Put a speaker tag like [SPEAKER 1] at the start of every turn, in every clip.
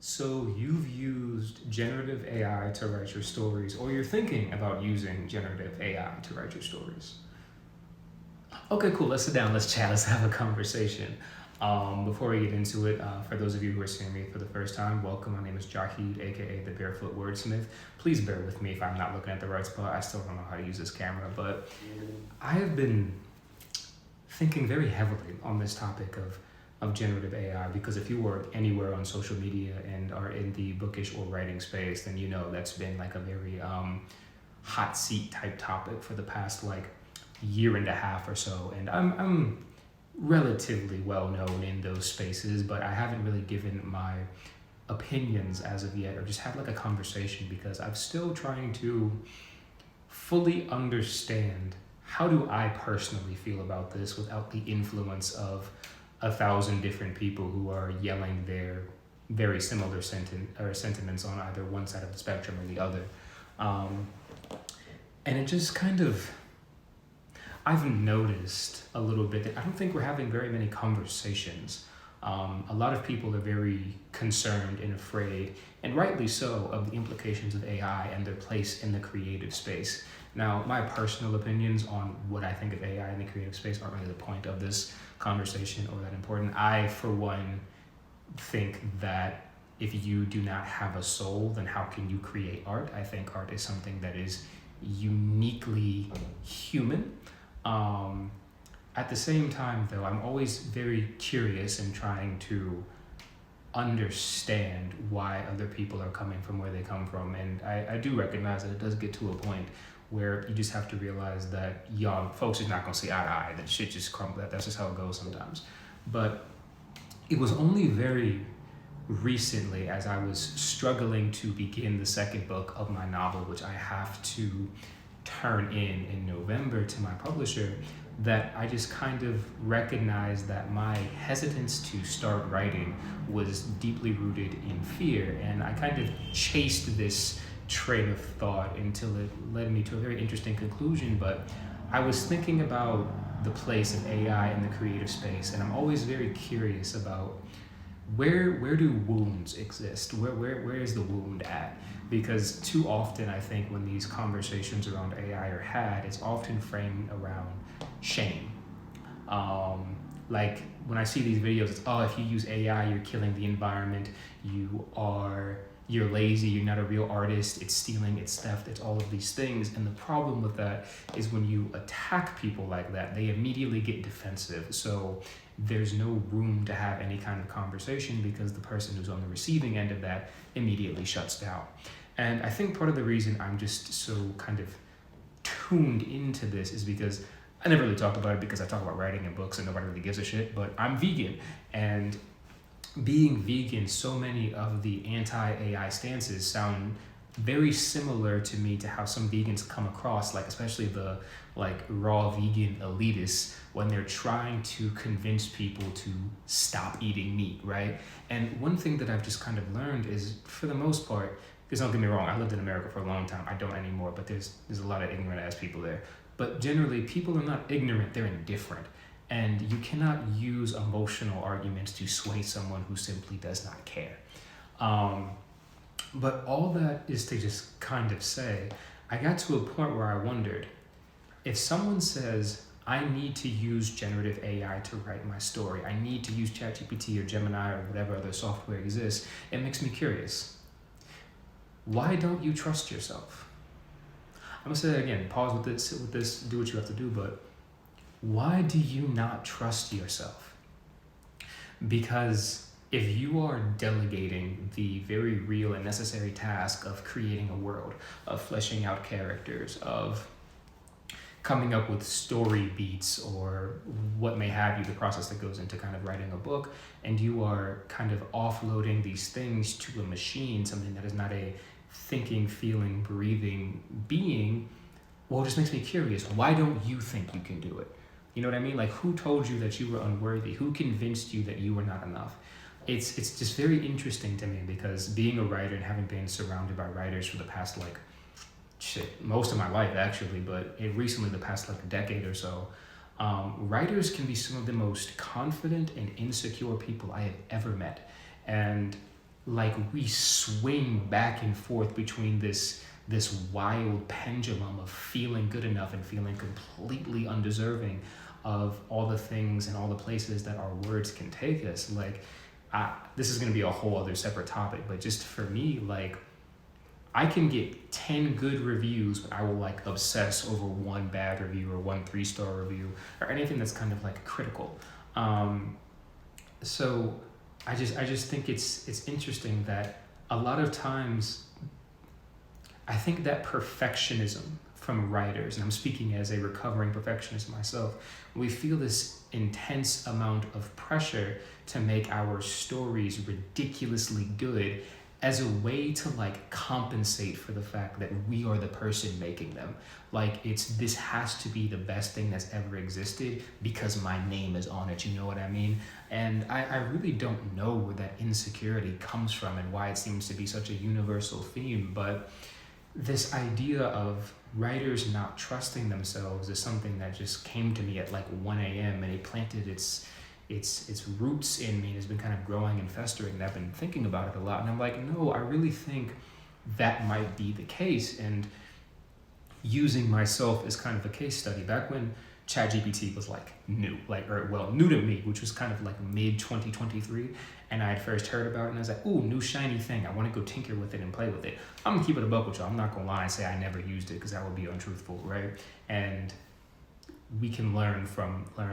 [SPEAKER 1] So you've used generative AI to write your stories, or you're thinking about using generative AI to write your stories. Okay, cool. Let's sit down. Let's chat. Let's have a conversation. Before we get into it, for those of you who are seeing me for the first time, welcome. My name is Jahid, aka the Barefoot Wordsmith. Please bear with me if I'm not looking at the right spot. I still don't know how to use this camera, but I have been thinking very heavily on this topic of generative AI, because if you work anywhere on social media and are in the bookish or writing space, then you know that's been like a very hot seat type topic for the past like year and a half or so. And I'm relatively well known in those spaces, but I haven't really given my opinions as of yet, or just had like a conversation, because I'm still trying to fully understand how do I personally feel about this without the influence of 1,000 different people who are yelling their very similar sentiments on either one side of the spectrum or the other. And it just kind of, I've noticed a little bit that I don't think we're having very many conversations. A lot of people are very concerned and afraid, and rightly so, of the implications of AI and their place in the creative space. Now, my personal opinions on what I think of AI in the creative space aren't really the point of this conversation or that important. I, for one, think that if you do not have a soul, then how can you create art? I think art is something that is uniquely human. At the same time, though, I'm always very curious and trying to understand why other people are coming from where they come from. And I do recognize that it does get to a point where you just have to realize that y'all folks are not gonna see eye to eye, that shit just crumbles. That's just how it goes sometimes. But it was only very recently, as I was struggling to begin the second book of my novel, which I have to turn in November to my publisher, that I just kind of recognized that my hesitance to start writing was deeply rooted in fear. And I kind of chased this train of thought until it led me to a very interesting conclusion. But I was thinking about the place of AI in the creative space, and I'm always very curious about where do wounds exist? Where is the wound at? Because too often, I think when these conversations around AI are had, it's often framed around shame. Like when I see these videos, it's, oh, if you use AI, you're killing the environment. You're lazy. You're not a real artist. It's stealing. It's theft. It's all of these things. And the problem with that is when you attack people like that, they immediately get defensive. So there's no room to have any kind of conversation, because the person who's on the receiving end of that immediately shuts down. And I think part of the reason I'm just so kind of tuned into this is because I never really talk about it, because I talk about writing and books and nobody really gives a shit, but I'm vegan. And being vegan, so many of the anti-AI stances sound very similar to me to how some vegans come across, like especially the like raw vegan elitists, when they're trying to convince people to stop eating meat, right? And one thing that I've just kind of learned is, for the most part, because don't get me wrong, I lived in America for a long time. I don't anymore, but there's a lot of ignorant ass people there. But generally, people are not ignorant, they're indifferent. And you cannot use emotional arguments to sway someone who simply does not care. But all that is to just kind of say, I got to a point where I wondered, if someone says, I need to use generative AI to write my story, I need to use ChatGPT or Gemini or whatever other software exists, it makes me curious. Why don't you trust yourself? I'm gonna say that again, pause with this, do what you have to do, but why do you not trust yourself? Because if you are delegating the very real and necessary task of creating a world, of fleshing out characters, of coming up with story beats or what may have you, the process that goes into kind of writing a book, and you are kind of offloading these things to a machine, something that is not a thinking, feeling, breathing being, well, it just makes me curious. Why don't you think you can do it? You know what I mean? Like, who told you that you were unworthy? Who convinced you that you were not enough? It's just very interesting to me, because being a writer and having been surrounded by writers for the past most of my life actually, but recently the past decade or so, writers can be some of the most confident and insecure people I have ever met. And like we swing back and forth between this wild pendulum of feeling good enough and feeling completely undeserving of all the things and all the places that our words can take us. Like, this is going to be a whole other separate topic, but just for me, like, I can get 10 good reviews, but I will like obsess over one bad review or one 3-star review or anything that's kind of like critical. So I just think it's interesting that a lot of times I think that perfectionism from writers, and I'm speaking as a recovering perfectionist myself, we feel this intense amount of pressure to make our stories ridiculously good as a way to like compensate for the fact that we are the person making them. Like, this has to be the best thing that's ever existed because my name is on it, you know what I mean? And I really don't know where that insecurity comes from and why it seems to be such a universal theme, but this idea of writers not trusting themselves is something that just came to me at like 1 a.m. and it planted its roots in me and has been kind of growing and festering, and I've been thinking about it a lot. And I'm like, no, I really think that might be the case. And using myself as kind of a case study, back when ChatGPT was like new to me, which was kind of like mid 2023, and I had first heard about it, and I was like, ooh, new shiny thing, I want to go tinker with it and play with it. I'm gonna keep it a buck with y'all. I'm not gonna lie and say I never used it, because that would be untruthful, right? And we can learn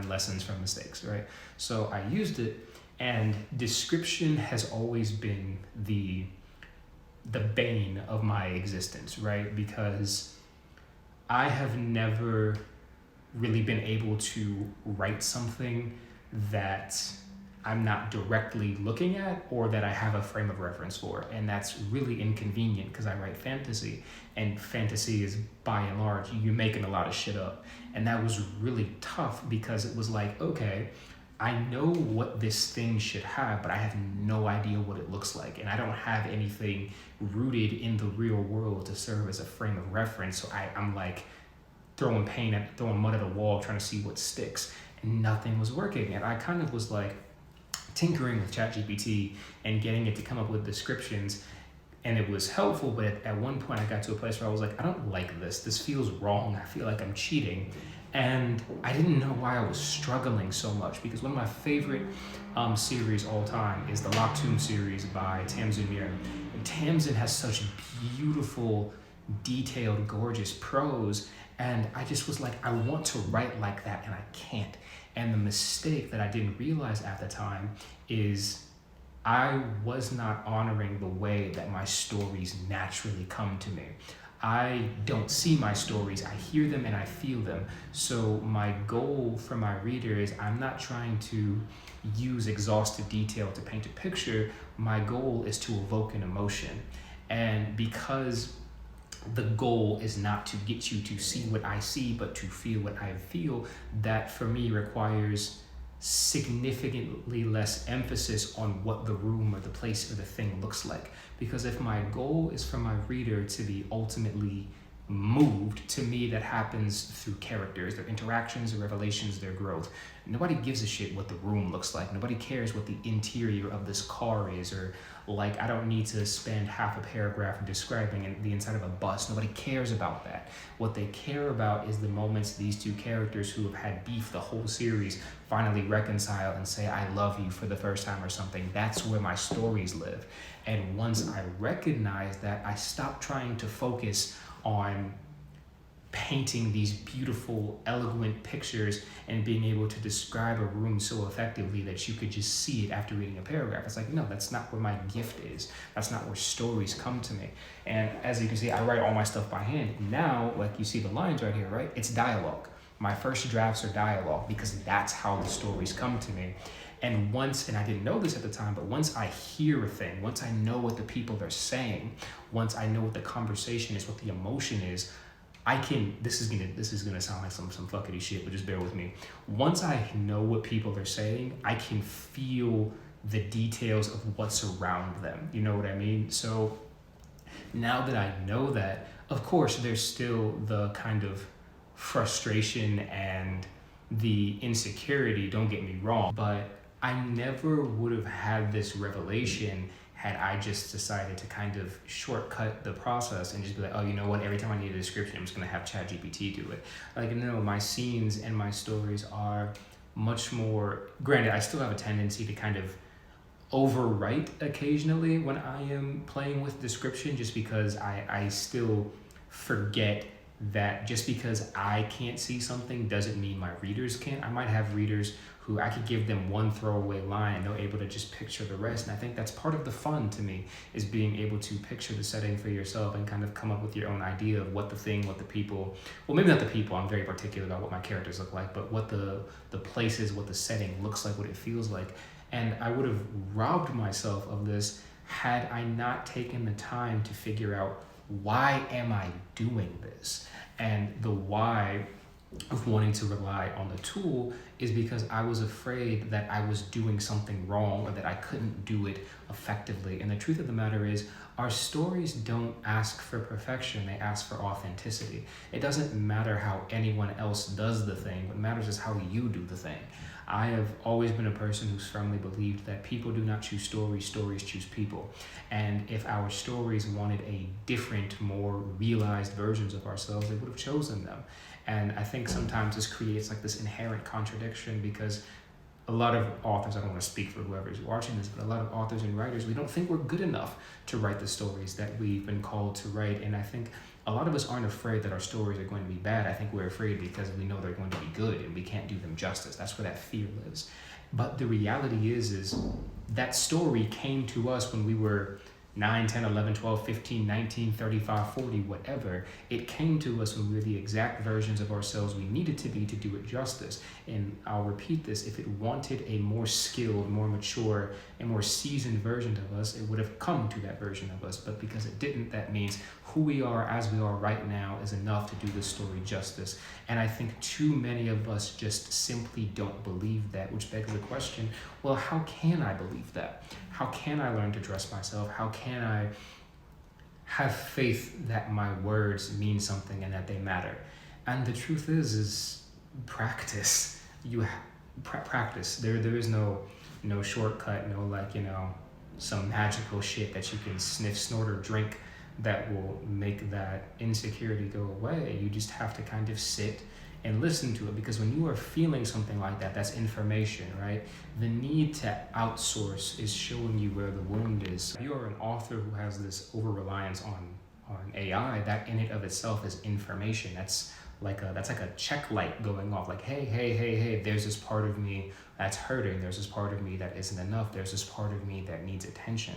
[SPEAKER 1] lessons from mistakes, right? So I used it, and description has always been the bane of my existence, right? Because I have never really been able to write something that I'm not directly looking at or that I have a frame of reference for. And that's really inconvenient because I write fantasy, and fantasy is by and large, you're making a lot of shit up. And that was really tough because it was like, okay, I know what this thing should have, but I have no idea what it looks like. And I don't have anything rooted in the real world to serve as a frame of reference. So I'm like throwing mud at a wall, trying to see what sticks, and nothing was working. And I kind of was like tinkering with ChatGPT and getting it to come up with descriptions, and it was helpful, but at one point I got to a place where I was like, I don't like this. This feels wrong. I feel like I'm cheating. And I didn't know why I was struggling so much, because one of my favorite series all time is the Lock Tomb series by Tamsin Muir. And Tamsin has such beautiful, detailed, gorgeous prose, and I just was like, I want to write like that, and I can't. And the mistake that I didn't realize at the time is I was not honoring the way that my stories naturally come to me. I don't see my stories, I hear them and I feel them. So my goal for my reader is, I'm not trying to use exhaustive detail to paint a picture. My goal is to evoke an emotion. And because the goal is not to get you to see what I see, but to feel what I feel, that for me requires significantly less emphasis on what the room or the place or the thing looks like. Because if my goal is for my reader to be ultimately moved, to me that happens through characters, their interactions, their revelations, their growth. Nobody gives a shit what the room looks like. Nobody cares what the interior of this car is, or like, I don't need to spend half a paragraph describing the inside of a bus. Nobody cares about that. What they care about is the moments these two characters who have had beef the whole series finally reconcile and say, I love you for the first time or something. That's where my stories live. And once I recognize that, I stop trying to focus on painting these beautiful, eloquent pictures and being able to describe a room so effectively that you could just see it after reading a paragraph. It's like, no, that's not where my gift is. That's not where stories come to me. And as you can see, I write all my stuff by hand. Now, like you see the lines right here, right? It's dialogue. My first drafts are dialogue because that's how the stories come to me. And once, and I didn't know this at the time, but once I hear a thing, once I know what the people are saying, once I know what the conversation is, what the emotion is, I can, this is gonna sound like some fuckity shit, but just bear with me. Once I know what people are saying, I can feel the details of what's around them. You know what I mean? So now that I know that, of course, there's still the kind of frustration and the insecurity, don't get me wrong, but I never would have had this revelation had I just decided to kind of shortcut the process and just be like, oh, you know what, every time I need a description, I'm just gonna have ChatGPT do it. Like, no, my scenes and my stories are much more, granted, I still have a tendency to kind of overwrite occasionally when I am playing with description, just because I still forget that just because I can't see something doesn't mean my readers can't. I might have readers who I could give them one throwaway line and they're able to just picture the rest. And I think that's part of the fun to me, is being able to picture the setting for yourself and kind of come up with your own idea of what the thing, what the people, well, maybe not the people, I'm very particular about what my characters look like, but what the places, what the setting looks like, what it feels like. And I would have robbed myself of this had I not taken the time to figure out, why am I doing this? And the why of wanting to rely on the tool is because I was afraid that I was doing something wrong or that I couldn't do it effectively. And the truth of the matter is, our stories don't ask for perfection, they ask for authenticity. It doesn't matter how anyone else does the thing, what matters is how you do the thing. I have always been a person who's firmly believed that people do not choose stories, stories choose people. And if our stories wanted a different, more realized versions of ourselves, they would have chosen them. And I think sometimes this creates like this inherent contradiction, because a lot of authors, I don't want to speak for whoever's watching this, but a lot of authors and writers, we don't think we're good enough to write the stories that we've been called to write. And I think a lot of us aren't afraid that our stories are going to be bad. I think we're afraid because we know they're going to be good and we can't do them justice. That's where that fear lives. But the reality is that story came to us when we were 9, 10, 11, 12, 15, 19, 35, 40, whatever. It came to us when we were the exact versions of ourselves we needed to be to do it justice. And I'll repeat this, if it wanted a more skilled, more mature, and more seasoned version of us, it would have come to that version of us. But because it didn't, that means who we are as we are right now is enough to do the story justice. And I think too many of us just simply don't believe that, which begs the question, well, how can I believe that? How can I learn to trust myself? How can I have faith that my words mean something and that they matter? And the truth is practice. You practice. There is no shortcut, no like, some magical shit that you can sniff, snort, or drink that will make that insecurity go away. You just have to kind of sit and listen to it, because when you are feeling something like that, that's information, right? The need to outsource is showing you where the wound is. If you're an author who has this over-reliance on AI, that in and of itself is information. That's like a check light going off, like, hey, there's this part of me that's hurting, there's this part of me that isn't enough, there's this part of me that needs attention.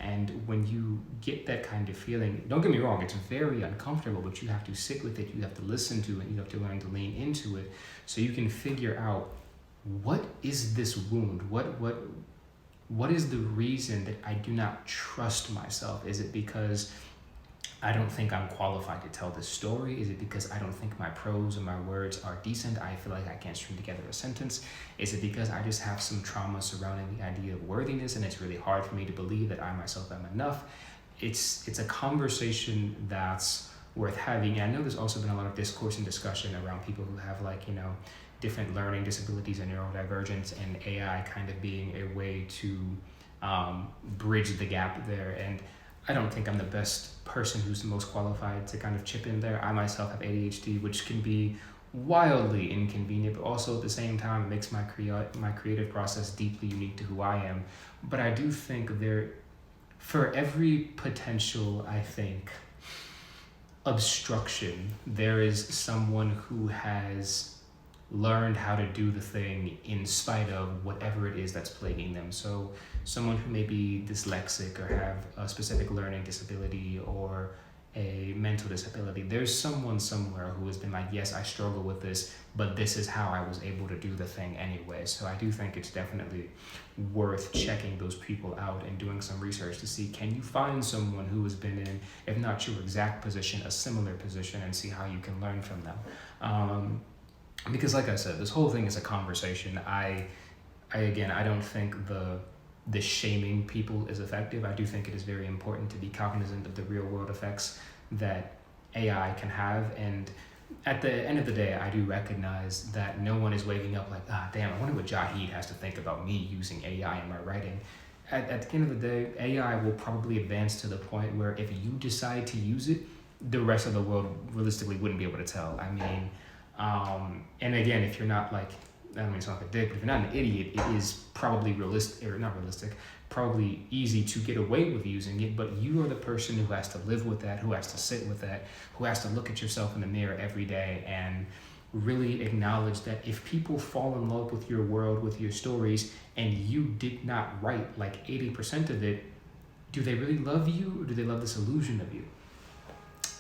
[SPEAKER 1] And when you get that kind of feeling, don't get me wrong, it's very uncomfortable, but you have to sit with it, you have to listen to it, you have to learn to lean into it, so you can figure out, what is this wound? What is the reason that I do not trust myself? Is it because I don't think I'm qualified to tell this story? Is it because I don't think my prose or my words are decent? I feel like I can't string together a sentence. Is it because I just have some trauma surrounding the idea of worthiness and it's really hard for me to believe that I myself am enough? It's a conversation that's worth having. And I know there's also been a lot of discourse and discussion around people who have different learning disabilities and neurodivergence, and AI kind of being a way to bridge the gap there. And I don't think I'm the best person who's the most qualified to kind of chip in there. I myself have ADHD, which can be wildly inconvenient, but also at the same time, it makes my creative process deeply unique to who I am. But I do think for every potential, I think, obstruction, there is someone who has learned how to do the thing in spite of whatever it is that's plaguing them. So someone who may be dyslexic or have a specific learning disability or a mental disability, there's someone somewhere who has been like, yes, I struggle with this, but this is how I was able to do the thing anyway. So I do think it's definitely worth checking those people out and doing some research to see, can you find someone who has been in, if not your exact position, a similar position, and see how you can learn from them. Because like I said, this whole thing is a conversation. I don't think the shaming people is effective. I do think it is very important to be cognizant of the real world effects that AI can have. And at the end of the day, I do recognize that no one is waking up like, damn, I wonder what Jahid has to think about me using AI in my writing. at the end of the day, AI will probably advance to the point where if you decide to use it, the rest of the world realistically wouldn't be able to tell. I mean, and again, if you're not like, I don't mean to sound like a dick, but if you're not an idiot, it is probably realistic, or not realistic, probably easy to get away with using it, but you are the person who has to live with that, who has to sit with that, who has to look at yourself in the mirror every day and really acknowledge that if people fall in love with your world, with your stories, and you did not write like 80% of it, do they really love you, or do they love this illusion of you?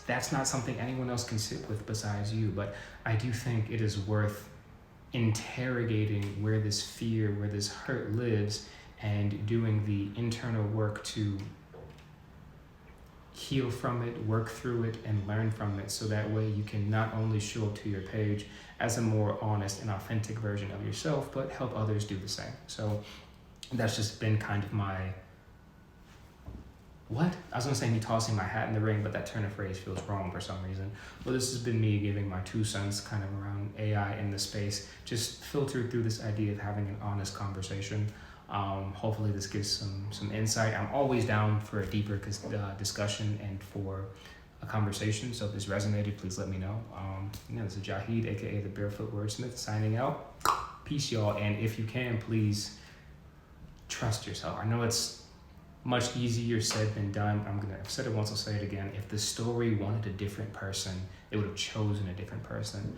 [SPEAKER 1] That's not something anyone else can sit with besides you, but I do think it is worth interrogating where this fear, where this hurt lives, and doing the internal work to heal from it, work through it, and learn from it, so that way you can not only show up to your page as a more honest and authentic version of yourself, but help others do the same. So that's just been kind of my, I was gonna say me tossing my hat in the ring, but that turn of phrase feels wrong for some reason. Well, this has been me giving my 2 cents kind of around AI in the space, just filtered through this idea of having an honest conversation. Hopefully this gives some insight. I'm always down for a deeper discussion and for a conversation. So if this resonated, please let me know. This is Jahid, aka the Barefoot Wordsmith, signing out. Peace, y'all. And if you can, please trust yourself. I know it's much easier said than done. I've said it once, I'll say it again. If the story wanted a different person, it would have chosen a different person.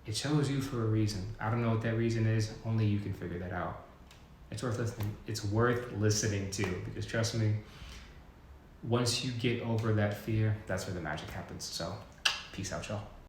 [SPEAKER 1] It chose you for a reason. I don't know what that reason is. Only you can figure that out. It's worth listening. It's worth listening to, because trust me, once you get over that fear, that's where the magic happens. So, peace out, y'all.